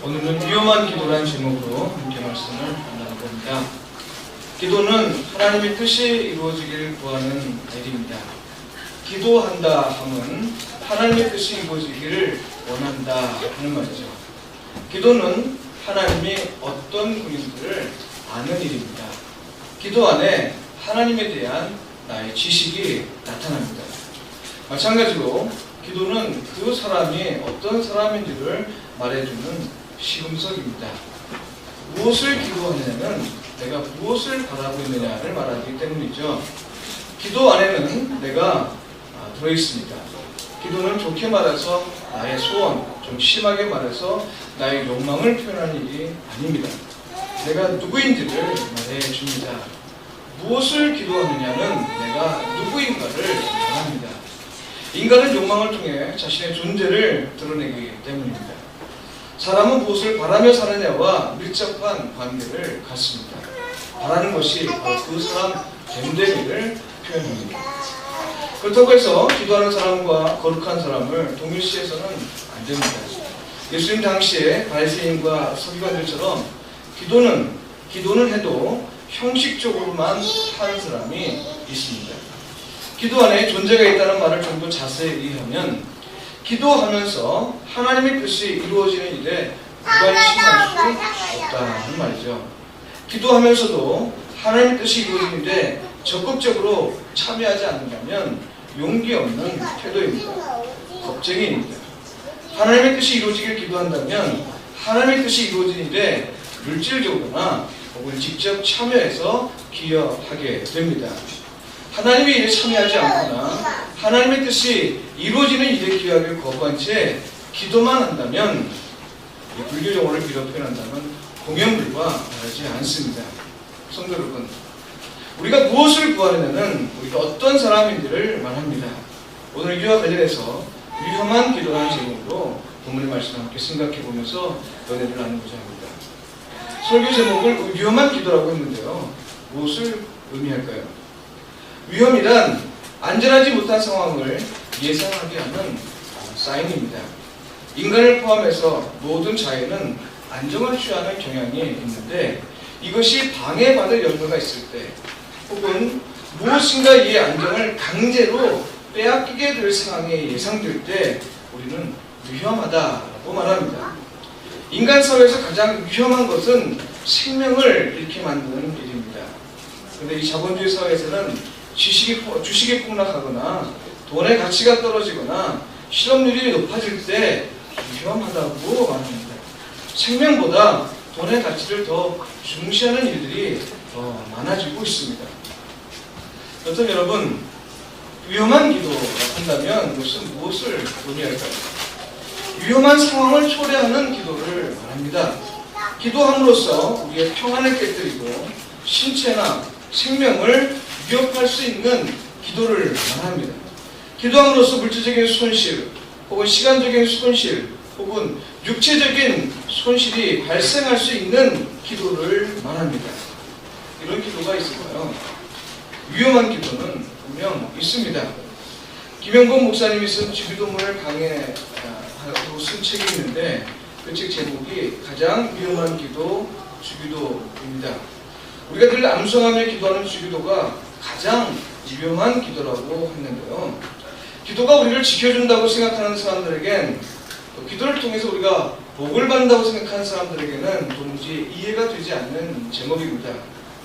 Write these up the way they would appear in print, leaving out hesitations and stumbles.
오늘은 위험한 기도라는 제목으로 함께 말씀을 나눠봅니다. 기도는 하나님의 뜻이 이루어지기를 구하는 일입니다. 기도한다 함은 하나님의 뜻이 이루어지기를 원한다 하는 말이죠. 기도는 하나님이 어떤 분인지를 아는 일입니다. 기도 안에 하나님에 대한 나의 지식이 나타납니다. 마찬가지로 기도는 그 사람이 어떤 사람인지를 말해주는 시금석입니다. 무엇을 기도하느냐는 내가 무엇을 바라고 있느냐를 말하기 때문이죠. 기도 안에는 내가 들어있습니다. 기도는 좋게 말해서 나의 소원, 좀 심하게 말해서 나의 욕망을 표현하는 일이 아닙니다. 내가 누구인지를 말해줍니다. 무엇을 기도하느냐는 내가 누구인가를 말합니다. 인간은 욕망을 통해 자신의 존재를 드러내기 때문입니다. 사람은 무엇을 바라며 사느냐와 밀접한 관계를 갖습니다. 바라는 것이 바로 그 사람 됨됨이를 표현합니다. 그렇다고 해서 기도하는 사람과 거룩한 사람을 동일시해서는 안 됩니다. 예수님 당시에 바리새인과 서기관들처럼 기도는 해도 형식적으로만 하는 사람이 있습니다. 기도 안에 존재가 있다는 말을 좀 더 자세히 이해하면 기도하면서 하나님의 뜻이 이루어지는 일에 무관심할 수 없다는 말이죠. 기도하면서도 하나님의 뜻이 이루어지는 일에 적극적으로 참여하지 않는다면 용기 없는 태도입니다. 겁쟁이입니다. 하나님의 뜻이 이루어지길 기도한다면 하나님의 뜻이 이루어지는 일에 물질적으로나 혹은 직접 참여해서 기여하게 됩니다. 하나님의 일에 참여하지 않거나 하나님의 뜻이 이루어지는 일에 기여하기를 거부한 채 기도만 한다면 불교 용어를 빌어 표현한다면 공연불과 다르지 않습니다. 성도 여러분, 우리가 무엇을 구하느냐는 우리가 어떤 사람인지를 말합니다. 오늘 이와 관련해서 위험한 기도라는 제목으로 본문의 말씀을 함께 생각해 보면서 연애를 나누고자 합니다. 설교 제목을 위험한 기도라고 했는데요. 무엇을 의미할까요? 위험이란 안전하지 못한 상황을 예상하게 하는 사인입니다. 인간을 포함해서 모든 자연은 안정을 취하는 경향이 있는데 이것이 방해받을 염려가 있을 때 혹은 무엇인가 이 안정을 강제로 빼앗기게 될 상황이 예상될 때 우리는 위험하다고 말합니다. 인간 사회에서 가장 위험한 것은 생명을 잃게 만드는 일입니다. 그런데 이 자본주의 사회에서는 주식이 폭락하거나 돈의 가치가 떨어지거나 실업률이 높아질 때 위험하다고 말합니다. 생명보다 돈의 가치를 더 중시하는 일들이 더 많아지고 있습니다. 그렇다면 여러분, 위험한 기도라고 한다면 그것은 무엇을 의미할까요? 위험한 상황을 초래하는 기도를 말합니다. 기도함으로써 우리의 평안을 깨뜨리고 신체나 생명을 위협할 수 있는 기도를 말합니다. 기도함으로써 물질적인 손실, 혹은 시간적인 손실, 혹은 육체적인 손실이 발생할 수 있는 기도를 말합니다. 이런 기도가 있을까요? 위험한 기도는 분명 있습니다. 김영건 목사님이 쓴 주기도문을 강해하고 쓴 책이 있는데 그 책 제목이 가장 위험한 기도 주기도입니다. 우리가 늘 암송하며 기도하는 주기도가 가장 위험한 기도라고 했는데요. 기도가 우리를 지켜준다고 생각하는 사람들에겐 기도를 통해서 우리가 복을 받는다고 생각하는 사람들에게는 도무지 이해가 되지 않는 제목입니다.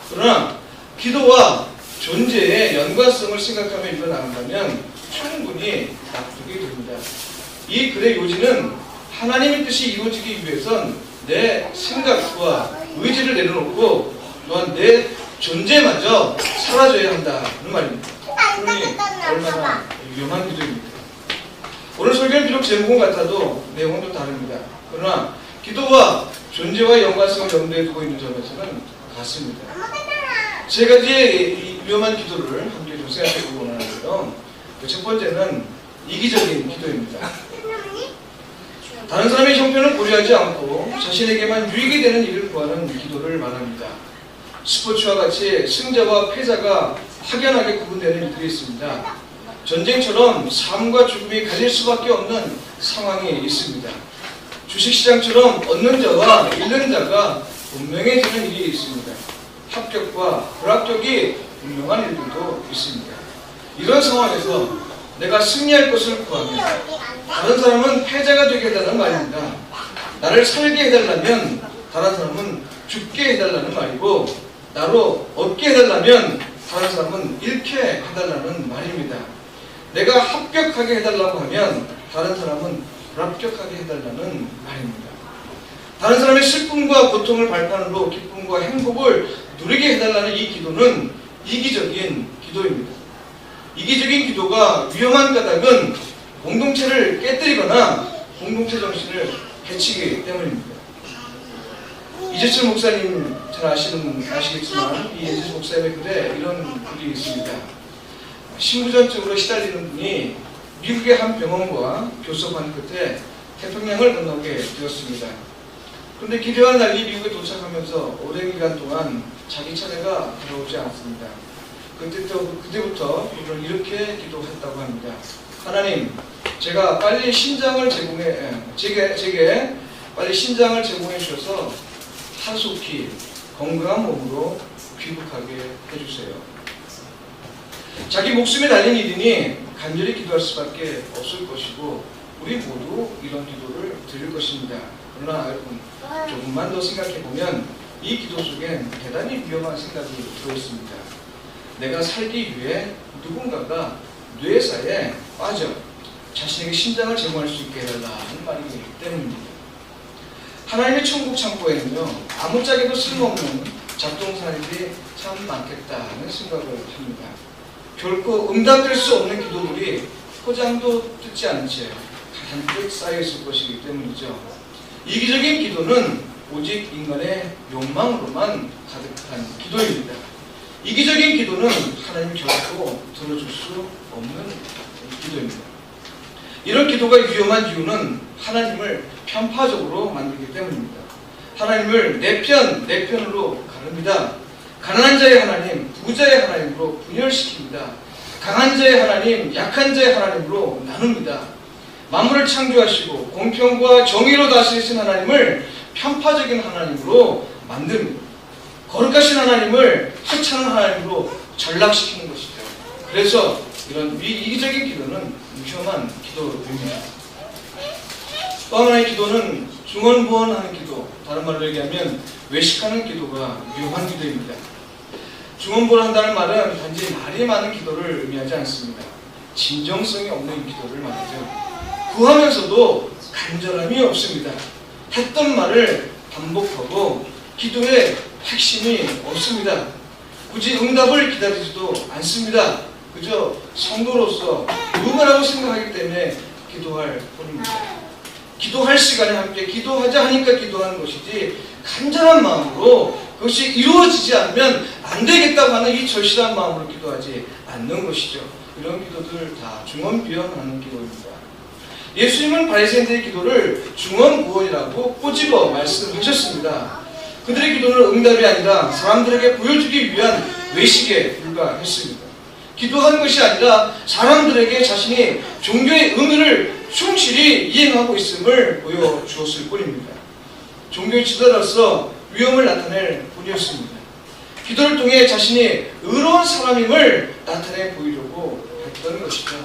그러나 기도와 존재의 연관성을 생각하며 읽어나간다면 충분히 납득이 됩니다. 이 글의 요지는 하나님의 뜻이 이루어지기 위해선 내 생각과 의지를 내려놓고 또한 내 존재마저 사라져야 한다는 말입니다. 그러니 얼마나 위험한 기도입니다. 오늘 설교는 비록 제목은 같아도 내용은 또 다릅니다. 그러나 기도와 존재와 연관성을 염두에 두고 있는 점에서는 같습니다. 세 가지의 위험한 기도를 함께 좀 생각해 보고 원하는데요. 첫 번째는 이기적인 기도입니다. 다른 사람의 형편을 고려하지 않고 자신에게만 유익이 되는 일을 구하는 기도를 말합니다. 스포츠와 같이 승자와 패자가 확연하게 구분되는 일들이 있습니다. 전쟁처럼 삶과 죽음이 가질 수밖에 없는 상황이 있습니다. 주식시장처럼 얻는 자와 잃는 자가 분명해지는 일이 있습니다. 합격과 불합격이 분명한 일들도 있습니다. 이런 상황에서 내가 승리할 것을 구하면 다른 사람은 패자가 되게 해달라는 말입니다. 나를 살게 해달라면 다른 사람은 죽게 해달라는 말이고, 나로 얻게 해달라면 다른 사람은 잃게 해달라는 말입니다. 내가 합격하게 해달라고 하면 다른 사람은 불합격하게 해달라는 말입니다. 다른 사람의 슬픔과 고통을 발판으로 기쁨과 행복을 누리게 해달라는 이 기도는 이기적인 기도입니다. 이기적인 기도가 위험한 까닭은 공동체를 깨뜨리거나 공동체 정신을 해치기 때문입니다. 이재철 목사님 잘 아시겠지만 이 이재철 목사님의 글에 이런 글이 있습니다. 신부전증으로 시달리는 분이 미국의 한 병원과 교섭한 끝에 태평양을 건너게 되었습니다. 그런데 기대와 달리 미국에 도착하면서 오랜 기간 동안 자기 차례가 돌아오지 않았습니다. 그때부터 그들은 이렇게 기도했다고 합니다. 하나님, 제가 빨리 신장을 제게 빨리 신장을 제공해 주셔서 하속히 건강한 몸으로 귀국하게 해주세요. 자기 목숨에 달린 일이니 간절히 기도할 수밖에 없을 것이고 우리 모두 이런 기도를 드릴 것입니다. 그러나 여러분, 조금만 더 생각해보면 이 기도 속엔 대단히 위험한 생각이 들어있습니다. 내가 살기 위해 누군가가 뇌사에 빠져 자신에게 신장을 제공할 수 있게 해달라는 말이기 때문입니다. 하나님의 천국 창고에는요, 아무짝에도 쓸모없는 잡동사니들이 참 많겠다는 생각을 합니다. 결코 응답될 수 없는 기도들이 포장도 뜯지 않은 채 가득 쌓여있을 것이기 때문이죠. 이기적인 기도는 오직 인간의 욕망으로만 가득한 기도입니다. 이기적인 기도는 하나님이 결코 들어줄 수 없는 기도입니다. 이런 기도가 위험한 이유는 하나님을 편파적으로 만들기 때문입니다. 하나님을 내 편으로 가릅니다. 가난한 자의 하나님, 부자의 하나님으로 분열시킵니다. 강한 자의 하나님, 약한 자의 하나님으로 나눕니다. 만물을 창조하시고 공평과 정의로 다스리신 하나님을 편파적인 하나님으로 만듭니다. 거룩하신 하나님을 하찮은 하나님으로 전락시키는 것이죠. 그래서 이런 이기적인 기도는 위험한 기도입니다. 또 하나의 기도는 중언부언하는 기도, 다른 말로 얘기하면 외식하는 기도가 위험한 기도입니다. 중언부언한다는 말은 단지 말이 많은 기도를 의미하지 않습니다. 진정성이 없는 기도를 말하죠. 구하면서도 간절함이 없습니다. 했던 말을 반복하고 기도에 핵심이 없습니다. 굳이 응답을 기다리지도 않습니다. 그저 성도로서 누구라고 생각하기 때문에 기도할 뿐입니다. 기도할 시간에 함께 기도하자 하니까 기도하는 것이지 간절한 마음으로 그것이 이루어지지 않으면 안 되겠다고 하는 이 절실한 마음으로 기도하지 않는 것이죠. 이런 기도들 다 중언비언하는 기도입니다. 예수님은 바리새인들의 기도를 중언부언이라고 꼬집어 말씀하셨습니다. 그들의 기도는 응답이 아니라 사람들에게 보여주기 위한 외식에 불과했습니다. 기도하는 것이 아니라 사람들에게 자신이 종교의 의미를 충실히 이행하고 있음을 보여주었을 뿐입니다. 종교의 지도자로서 위험을 나타낼 뿐이었습니다. 기도를 통해 자신이 의로운 사람임을 나타내 보이려고 했던 것이죠.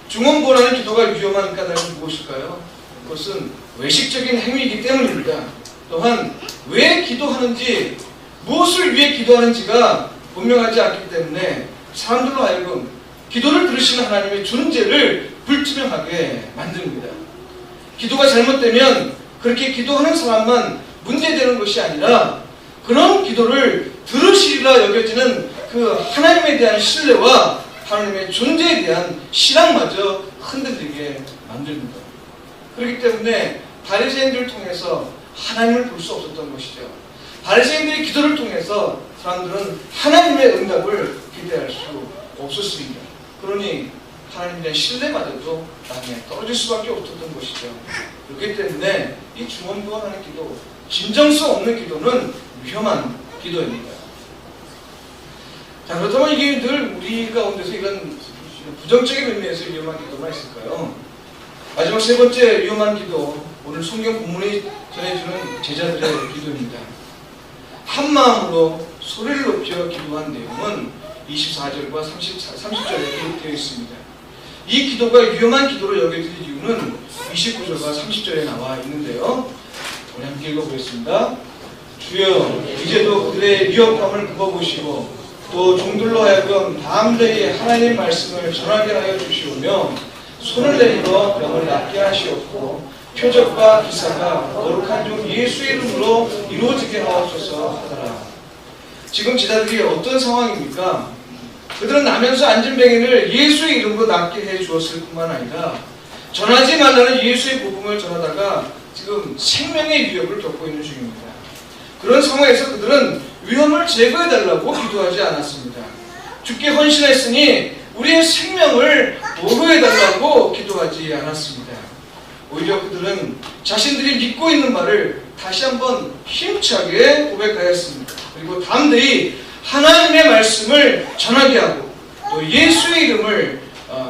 중언부언하는 기도가 위험한 까닭은 무엇일까요? 그것은 외식적인 행위이기 때문입니다. 또한 왜 기도하는지, 무엇을 위해 기도하는지가 분명하지 않기 때문에 사람들로 하여금 기도를 들으시는 하나님의 존재를 불투명하게 만듭니다. 기도가 잘못되면 그렇게 기도하는 사람만 문제되는 것이 아니라 그런 기도를 들으시리라 여겨지는 그 하나님에 대한 신뢰와 하나님의 존재에 대한 신앙마저 흔들리게 만듭니다. 그렇기 때문에 바리새인들을 통해서 하나님을 볼 수 없었던 것이죠. 바리새인들의 기도를 통해서 사람들은 하나님의 응답을 기대할 수 없었습니다. 그러니 하나님에 대한 신뢰마저도 땅에 떨어질 수밖에 없었던 것이죠. 그렇기 때문에 이 중언부언하는 기도, 진정성 없는 기도는 위험한 기도입니다. 자, 그렇다면 이게 늘 우리 가운데서 이런 부정적인 의미에서 위험한 기도만 있을까요? 마지막 세 번째 위험한 기도, 오늘 성경 본문이 전해주는 제자들의 기도입니다. 한 마음으로 소리를 높여 기도한 내용은 24절과 30절에 기록되어 있습니다. 이 기도가 위험한 기도로 여겨질 이유는 29절과 30절에 나와 있는데요. 우리 함께 읽어보겠습니다. 주여, 이제도 그들의 미혹함을 굽어보시고 또 종들로 하여금 담대히 하나님 말씀을 전하게 하여 주시오며 손을 내밀어 병을 낫게 하시옵고 표적과 기사가 거룩한 종 예수의 이름으로 이루어지게 하옵소서 하더라. 지금 제자들이 어떤 상황입니까? 그들은 나면서 앉은 병인을 예수의 이름으로 낫게 해 주었을 뿐만 아니라 전하지 말라는 예수의 복음을 전하다가 지금 생명의 위협을 겪고 있는 중입니다. 그런 상황에서 그들은 위험을 제거해달라고 기도하지 않았습니다. 주께 헌신했으니 우리의 생명을 보호해달라고 기도하지 않았습니다. 오히려 그들은 자신들이 믿고 있는 말을 다시 한번 힘차게 고백하였습니다. 그리고 담대히 하나님의 말씀을 전하게 하고 또 예수의 이름을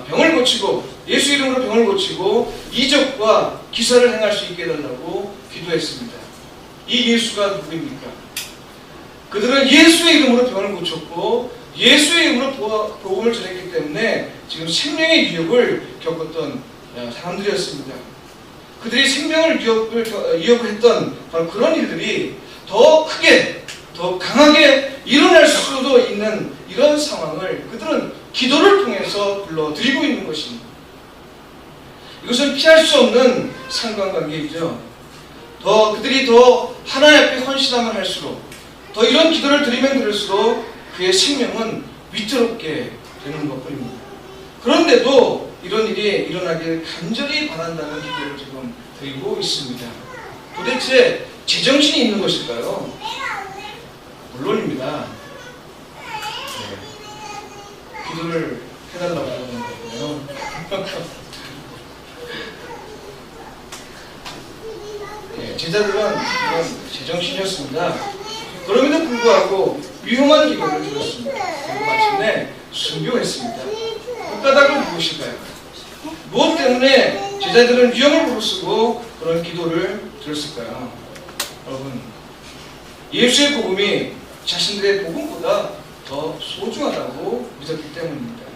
병을 고치고 예수 이름으로 병을 고치고 이적과 기사를 행할 수 있게 해달라고 기도했습니다. 이 예수가 누구입니까? 그들은 예수의 이름으로 병을 고쳤고 예수의 이름으로 복음을 전했기 때문에 지금 생명의 위협을 겪었던 사람들이었습니다. 그들이 생명을 위협을 했던 바로 그런 일들이 더 크게 더 강하게 일어날 수도 있는 이런 상황을 그들은 기도를 통해서 불러들이고 있는 것입니다. 이것은 피할 수 없는 상관관계이죠. 그들이 더 하나님 앞에 헌신하면 할수록 더 이런 기도를 드리면 들을수록 그의 생명은 위태롭게 되는 것뿐입니다. 그런데도 이런 일이 일어나길 간절히 바란다는 기도를 지금 드리고 있습니다. 도대체 제정신이 있는 것일까요? 물론입니다. 기도를 해달라고 하는 거고요. 제자들은 이런 제정신이었습니다. 그럼에도 불구하고 위험한 기도를 드렸습니다. 그리고 마침내 순교했습니다. 그 까닭은 무엇일까요? 무엇 때문에 제자들은 위험을 무릅쓰고 그런 기도를 드렸을까요? 여러분, 예수의 복음이 자신들의 복음보다 더 소중하다고 믿었기 때문입니다.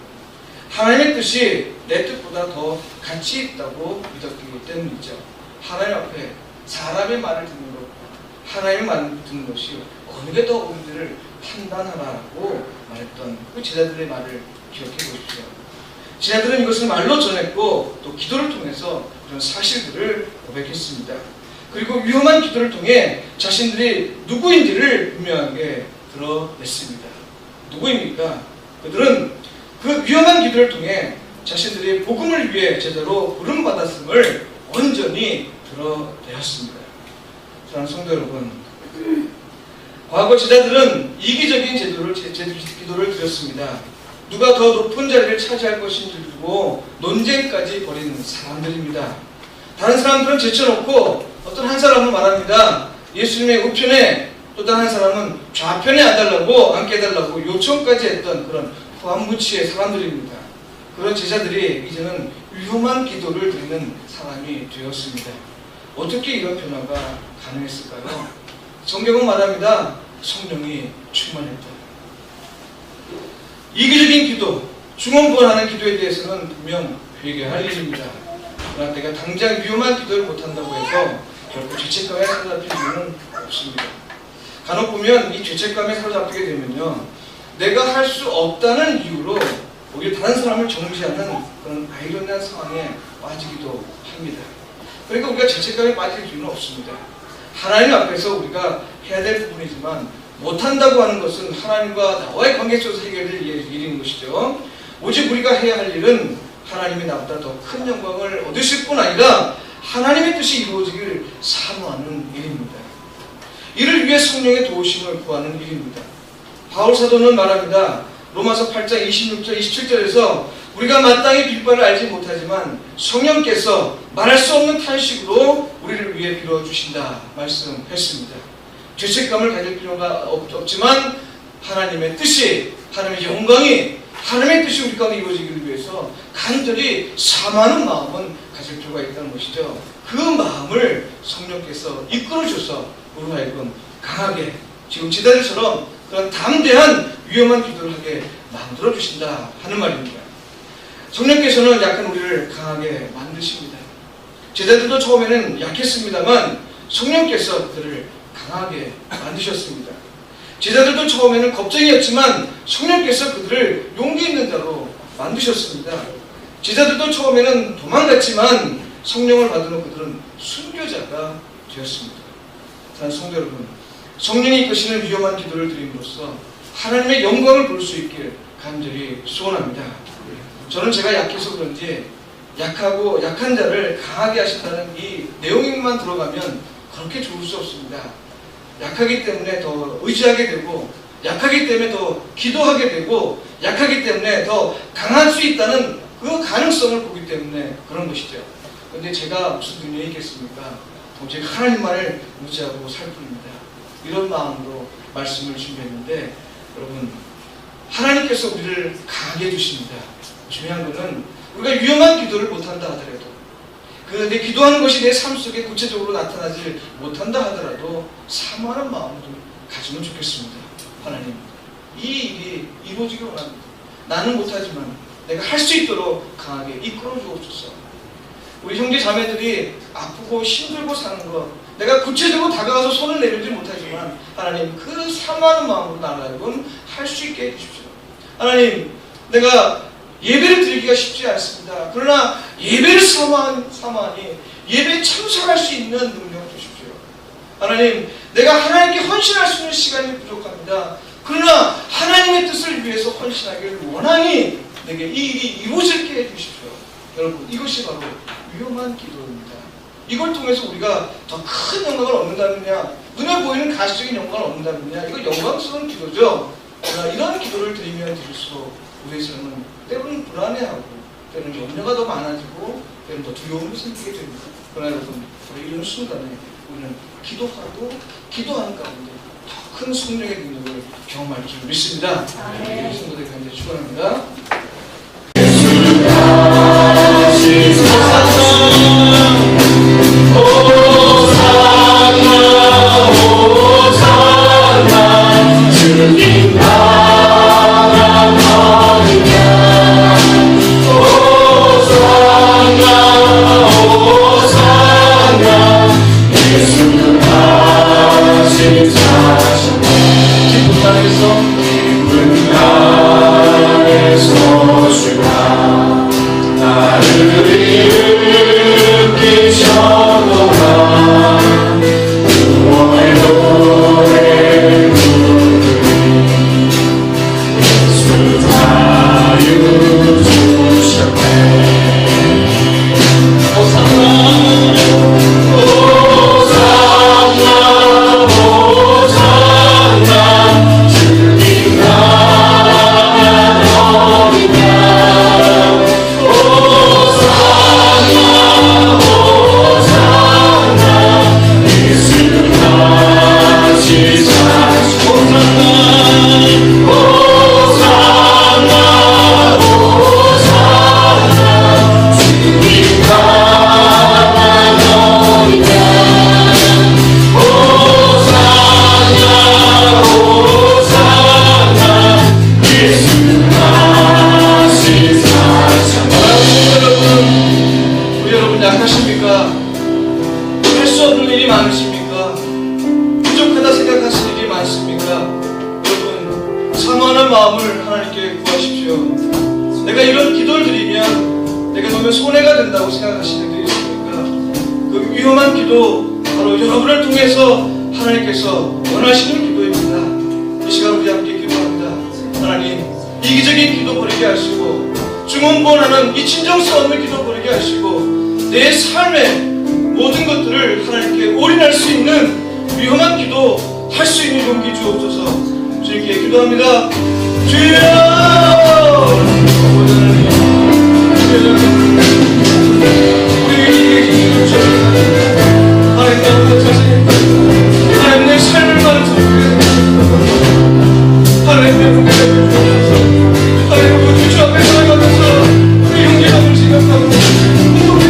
하나님의 뜻이 내 뜻보다 더 가치 있다고 믿었기 때문이죠. 하나님 앞에 사람의 말을 듣는 것, 하나님의 말을 듣는 것이 어느 게 더 옳은지를 판단하라고 말했던 그 제자들의 말을 기억해 보십시오. 제자들은 이것을 말로 전했고 또 기도를 통해서 그런 사실들을 고백했습니다. 그리고 위험한 기도를 통해 자신들이 누구인지를 분명하게 드러냈습니다. 누구입니까? 그들은 그 위험한 기도를 통해 자신들이 복음을 위해 제대로 부름받았음을 온전히 드러내었습니다. 사랑하는 성도 여러분, 과거 제자들은 이기적인 기도를 드렸습니다. 누가 더 높은 자리를 차지할 것인지를 두고 논쟁까지 벌이는 사람들입니다. 다른 사람들은 제쳐놓고 어떤 한 사람은 말합니다. 예수님의 우편에 또 다른 사람은 좌편에 앉게 해달라고 요청까지 했던 그런 후한무치의 사람들입니다. 그런 제자들이 이제는 위험한 기도를 드리는 사람이 되었습니다. 어떻게 이런 변화가 가능했을까요? 성경은 말합니다. 성령이 충만했다. 이기적인 기도, 중언부언하는 기도에 대해서는 분명 회개할 일입니다. 그러나 내가 당장 위험한 기도를 못한다고 해서 결국 죄책감에 사로잡힐 이유는 없습니다. 간혹 보면 이 죄책감에 사로잡히게 되면요, 내가 할 수 없다는 이유로 오히려 다른 사람을 정죄하는 그런 아이러니한 상황에 빠지기도 합니다. 그러니까 우리가 죄책감에 빠질 이유는 없습니다. 하나님 앞에서 우리가 해야 될 부분이지만 못한다고 하는 것은 하나님과 나와의 관계 속에서 해결될 일인 것이죠. 오직 우리가 해야 할 일은 하나님이 나보다 더 큰 영광을 얻으실 뿐 아니라 하나님의 뜻이 이루어지기를 사모하는 일입니다. 이를 위해 성령의 도우심을 구하는 일입니다. 바울 사도는 말합니다. 로마서 8장 26절 27절에서 우리가 마땅히 빌 바를 알지 못하지만 성령께서 말할 수 없는 탄식으로 우리를 위해 빌어주신다 말씀했습니다. 죄책감을 가질 필요가 없지만 하나님의 뜻이, 하나님의 영광이, 하나님의 뜻이 우리 가운데 이루어지기를 위해서 간절히 사모하는 마음은 가질 필요가 있다는 것이죠. 그 마음을 성령께서 이끌어줘서 우리 하여금 강하게 지금 제자들처럼 그런 담대한 위험한 기도를 하게 만들어주신다 하는 말입니다. 성령께서는 약한 우리를 강하게 만드십니다. 제자들도 처음에는 약했습니다만 성령께서 그들을 강하게 만드셨습니다. 제자들도 처음에는 겁쟁이였지만 성령께서 그들을 용기 있는 자로 만드셨습니다. 제자들도 처음에는 도망갔지만 성령을 받은 후 그들은 순교자가 되었습니다. 사랑하는 성도 여러분, 성령이 이끄시는 위험한 기도를 드림으로써 하나님의 영광을 볼 수 있길 간절히 소원합니다. 저는 제가 약해서 그런지 약하고 약한 자를 강하게 하신다는 이 내용만 들어가면 그렇게 좋을 수 없습니다. 약하기 때문에 더 의지하게 되고, 약하기 때문에 더 기도하게 되고, 약하기 때문에 더 강할 수 있다는 그 가능성을 보기 때문에 그런 것이죠. 그런데 제가 무슨 능력이 있겠습니까? 오직 하나님만을 의지하고 살 뿐입니다. 이런 마음으로 말씀을 준비했는데, 여러분, 하나님께서 우리를 강하게 해주십니다. 중요한 것은 우리가 위험한 기도를 못한다 하더라도, 내 기도하는 것이 내 삶 속에 구체적으로 나타나지 못한다 하더라도 사모하는 마음을 좀 가지면 좋겠습니다. 하나님, 이 일이 이루어지기 원합니다. 나는 못하지만 내가 할 수 있도록 강하게 이끌어 주옵소서. 우리 형제 자매들이 아프고 힘들고 사는 것, 내가 구체적으로 다가가서 손을 내밀지 못하지만 하나님, 그 사모하는 마음으로 나아가고 할 수 있게 해주십시오. 하나님, 내가 예배를 드리기가 쉽지 않습니다. 그러나 예배를 사모하니 예배에 참석할 수 있는 능력을 주십시오. 하나님, 내가 하나님께 헌신할 수 있는 시간이 부족합니다. 그러나 하나님의 뜻을 위해서 헌신하기를 원하니 내게 이 일이 이루어지게 해주십시오. 여러분, 이것이 바로 위험한 기도입니다. 이걸 통해서 우리가 더 큰 영광을 얻는다느냐, 눈에 보이는 가시적인 영광을 얻는다느냐, 이거 영광스러운 기도죠. 그러나 이런 기도를 드리면 드릴수록 우리의 삶은 때로는 불안해하고, 때로는 염려가 더 많아지고, 때로는 더 두려움이 생기게 됩니다. 그러나 여러분, 이런 순간에 우리는 기도하고 기도하는 가운데 더 큰 성령의 능력을 경험할 줄 믿습니다. 우리 성도들 간절히 축원합니다.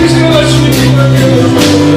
생각할 수 있는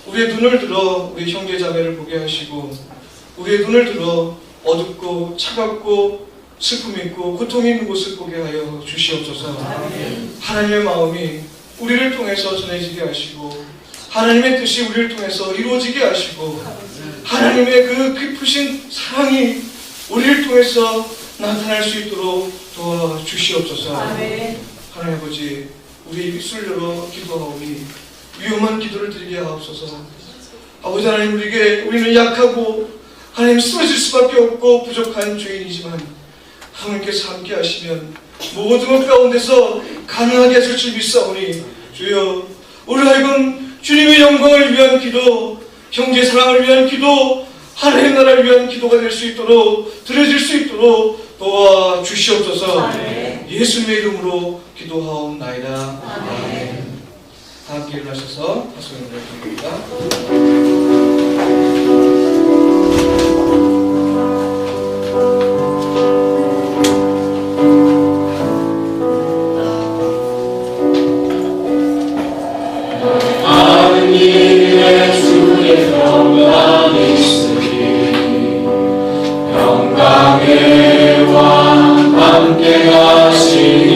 우리의 눈을 들어 우리 형제 자매를 보게 하시고 우리의 눈을 들어 어둡고 차갑고 슬픔 있고 고통이 있는 곳을 보게 하여 주시옵소서. 하나님의 마음이 우리를 통해서 전해지게 하시고 하나님의 뜻이 우리를 통해서 이루어지게 하시고 하나님의 그 깊으신 사랑이 우리를 통해서 나타날 수 있도록 도와주시옵소서. 하나님 아버지, 우리 입술 열어 기도하오니 위험한 기도를 드리게 하옵소서. 아버지 하나님, 우리는 약하고 하나님 쓰러질 수밖에 없고 부족한 죄인이지만 하나님께서 함께 하시면 모든 것 가운데서 가능하게 하실 줄 믿사오니 주여, 우리 하여금 주님의 영광을 위한 기도, 형제 사랑을 위한 기도, 하나님 나라를 위한 기도가 될 수 있도록, 드려질 수 있도록 도와주시옵소서. 예수님의 이름으로 기도하옵나이다. 아멘. 다 함께 일어나셔서 파송의 노래 드립니다. 주의 영광이 있으리 영광의 왕 함께 가시니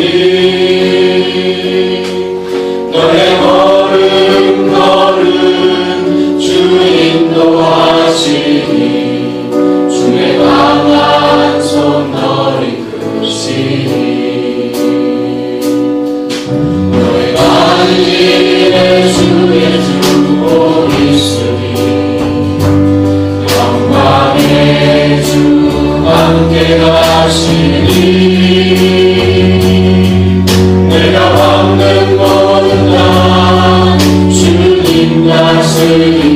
너의 걸음 주 인도하시니 주의 강한 손 너를 이끄시니 너의 가는 길에 주의 주고 있으리 영광의 주 함께 가시니 내가 받는 모든 날 주님 다스리니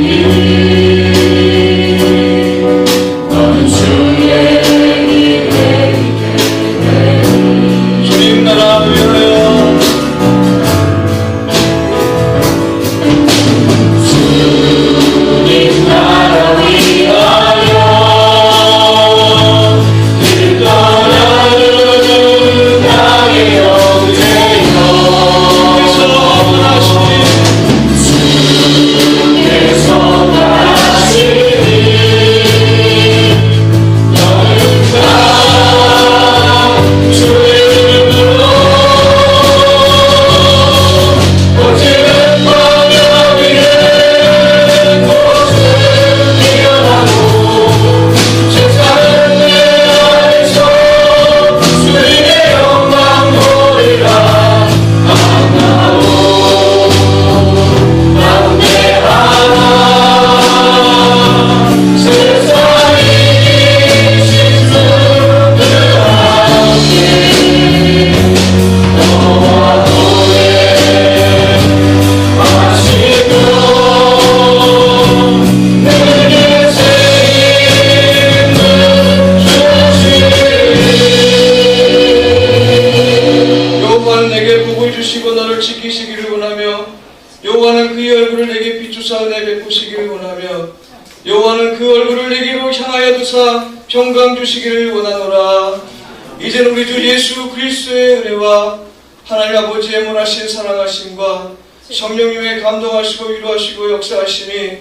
너는 주의 일에 있게 주님 나라 위하여 주님 나라 위하여 길 떠나는 나의 형제여 주께서 나시니 너는 다 주의 이름으로 오직은 광야 위에 꽃을 피어나고 세상은 내 안에서 주님의 영광 보리라. 하나오 담대하라 세상이 이기신 주들 함께 너와 너의 하시고 내게 책임을 주시리. 여호와는 내게 복을 주시고 너를 지키시기를 원하며 여호와는 그의 얼굴을 내게 비추사 은혜 베푸시기를 원하며 여호와는 그 얼굴을 내게로 향하여 두사 평강 주시기를 원하노라. 이제는 우리 주 예수 그리스도의 은혜와 하나님 아버지의 무한하신 사랑하심과 성령님의 감동하시고 위로하시고 역사하심이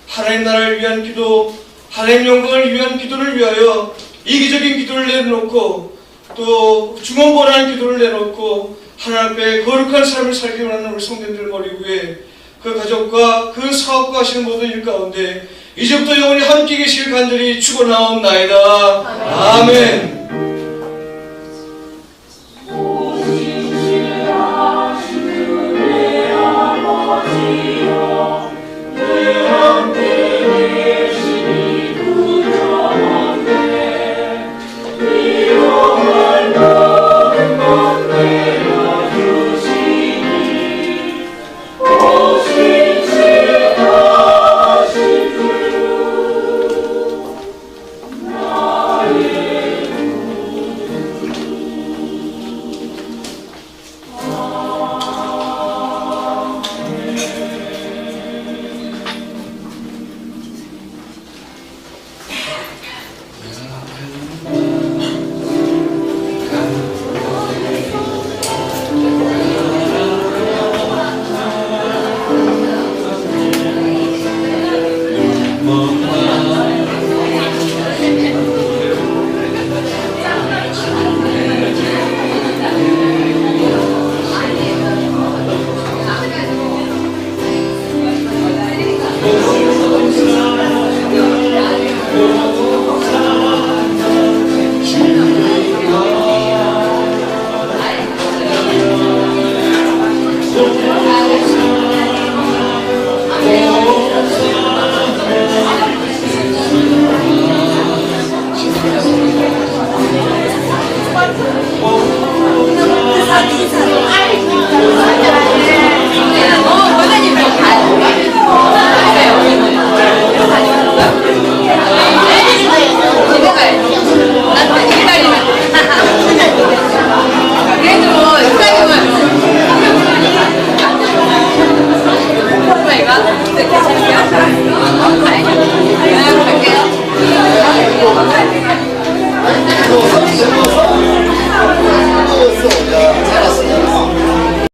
하나님 나라를 위한 기도, 하나님 영광을 위한 기도를 위하여 이기적인 기도를 내놓고 또 중원권하는 기도를 내놓고 하나님 앞에 거룩한 삶을 살기 원하는 우리 성도님들 머리 위에 그 가족과 그 사업과 하시는 모든 일 가운데 이제부터 영원히 함께 계실 간절히 축원하옵나이다. 아멘.